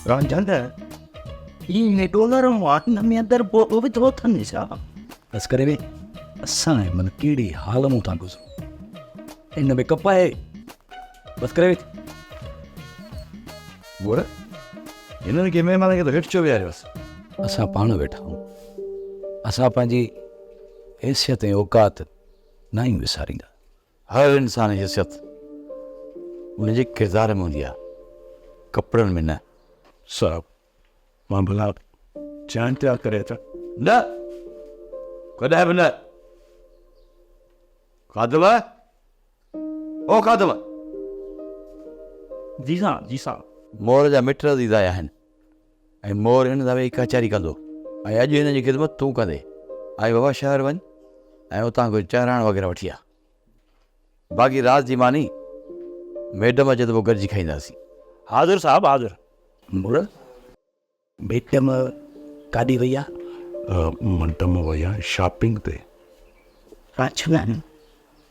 रांझंद इहे डॉलर हिन में अंदरि पोइ बि थो थियनि छा? बसि करे वे असां मन कहिड़ी हाल मूं था गुज़रूं हिन में कपाए बसि करे वे गोड़ हिननि खे महिमान खे त हेठि छो विहारियोसि? असां पाण वेठा आहियूं असां पंहिंजी हैसियत ऐं औकात न ई विसारींदा। हर इंसान जी हैसियत उनजे किरदार में हूंदी आहे, कपिड़नि में न। साहब मां भला चांहि तयारु करे अचां? न कॾहिं बि न। खाधव ओ खाधव जी साहब मोर जा मिट ईंदा आहिनि ऐं मोर हिन दफ़े कचहरी कंदो ऐं अॼु हिन जी ख़िदमत तूं कंदे। आई बाबा शहर वञ ऐं उतां कोई चांहि वग़ैरह वठी आ। बाक़ी राति जी मानी मैडम अचे त पोइ गॾिजी खाईंदासीं। हाज़िर साहब हाज़िर। मोर बेटम काॾे वई आहे? मैडम वई आहे शॉपिंग ते। अच्छा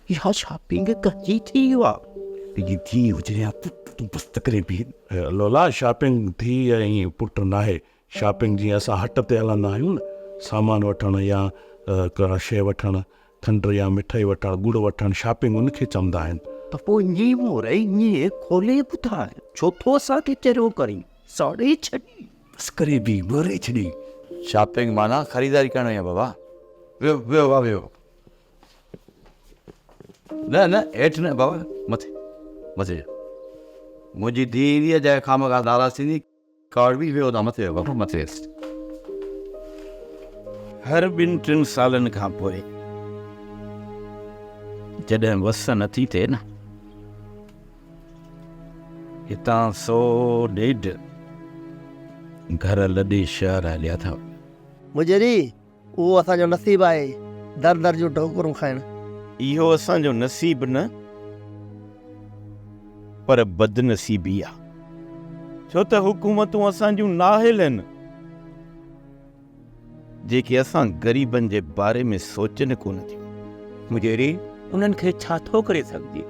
इहा शॉपिंग कची थी आहे थी हुजे या तूं बसि तकरे बि लोला शॉपिंग थी ऐं पुट नाहे। शॉपिंग जीअं असां हट ते हलंदा आहियूं न सामान वठणु या का शइ वठणु खंडु या मिठाई वठणु गुड़ वठणु शॉपिंग उनखे चवंदा आहिनि। त पोइ ईअं मोर ईअं खोले ॿुधाए छो थो असांखे चरियो करी साड़े छॾी बसि करे बि मोरे छॾी। शॉपिंग माना ख़रीदारी करणु आहे बाबा। वियो वियो बाबा वियो। न न हेठि न बाबा मथे मथे मुंहिंजी धीअ जाइ खामखा नाराज़ थींदी कार्ड बि वियो था मथे बाबा मथे। हर 2-3 सालनि खां पोइ जॾहिं वस नथी थिए न हितां 100-150 घर लॾे शहर हलिया था। मुजरी उहो असांजो नसीबु आहे दर दर जूं ठोकरूं खाइणु। इहो असांजो नसीबु न पर बदनसीबी आहे छो त हुकूमतूं असांजूं नाहिल आहिनि जेके असां ग़रीबनि जे बारे में सोचनि कोन थियूं। मुजेरी उन्हनि खे छा थो करे सघिजे?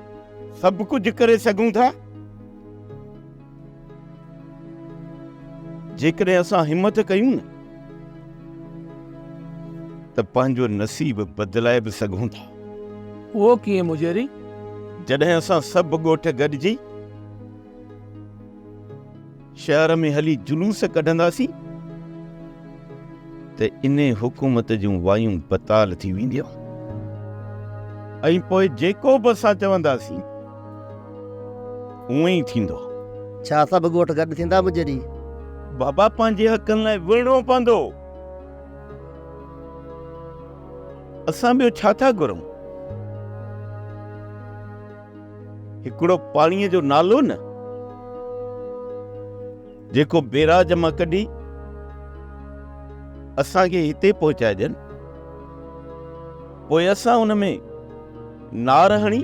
सभु कुझु करे सघूं था जेकॾहिं असां हिमत कयूं न त पंहिंजो नसीबु बदिलाए बि सघूं था। उहो कीअं मुजरी? जॾहिं असां सभु ॻोठ गॾिजी शहर में हली जुलूस कढंदासीं त इन हुकूमत जूं वायूं बताल थी वेंदियूं ऐं पोइ जेको बि असां चवंदासीं उअं ई थींदो। छा सभु ॻोठ गॾु थींदा मुजरी? बाबा पंहिंजे हक़नि लाइ विढ़णो पवंदो। असां ॿियो छा था घुरूं? हिकिड़ो पाणीअ जो नालो न जेको बेराज मां कढी असांखे हिते पहुचाइजनि पोइ असां उन में नार हणी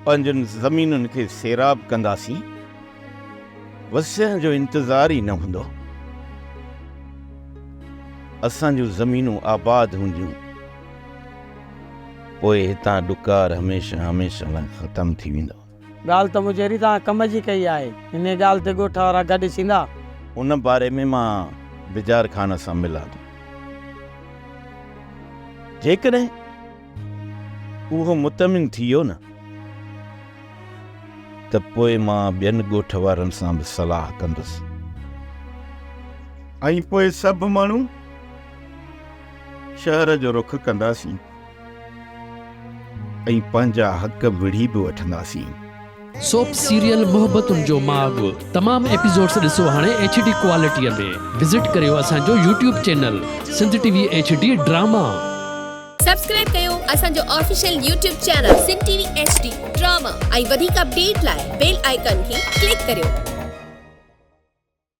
पंहिंजनि ज़मीनुनि खे सैराब कंदासीं। वसियण जो इंतज़ार ई न हूंदो। असांजूं ज़मीनूं आबाद हूंदियूं पोइ हितां ॾुकार हमेशह हमेशह लाइ ख़तमु थी वेंदो। ॻाल्हि त मुजरी तव्हां कम जी कई आहे। हिन ॻाल्हि ते ॻोठ वारा गॾु थींदा? उन बारे में मां बिजार ख़ान सां मिलां थो। जेकॾहिं उहो मुतमिन थी वियो न त पोइ मां ॿियनि ॻोठ वारनि सां बि सलाह कंदुसि ऐं पोइ सभु माण्हू शहर जो रुख कंदासीं ऐं पंहिंजा हक़ विढ़ी बि वठंदासीं। सोप सीरियल मोहब्बतुनि जो माग तमाम एपिसोड्स ॾिसो हाणे HD क्वालिटीअ में। विज़िट करियो असांजो YouTube channel Sindh TV HD drama. Subscribe कयो असांजो official YouTube channel Sindh TV HD drama ऐं वधीक अपडेट लाइ बेल आइकन खे क्लिक करियो।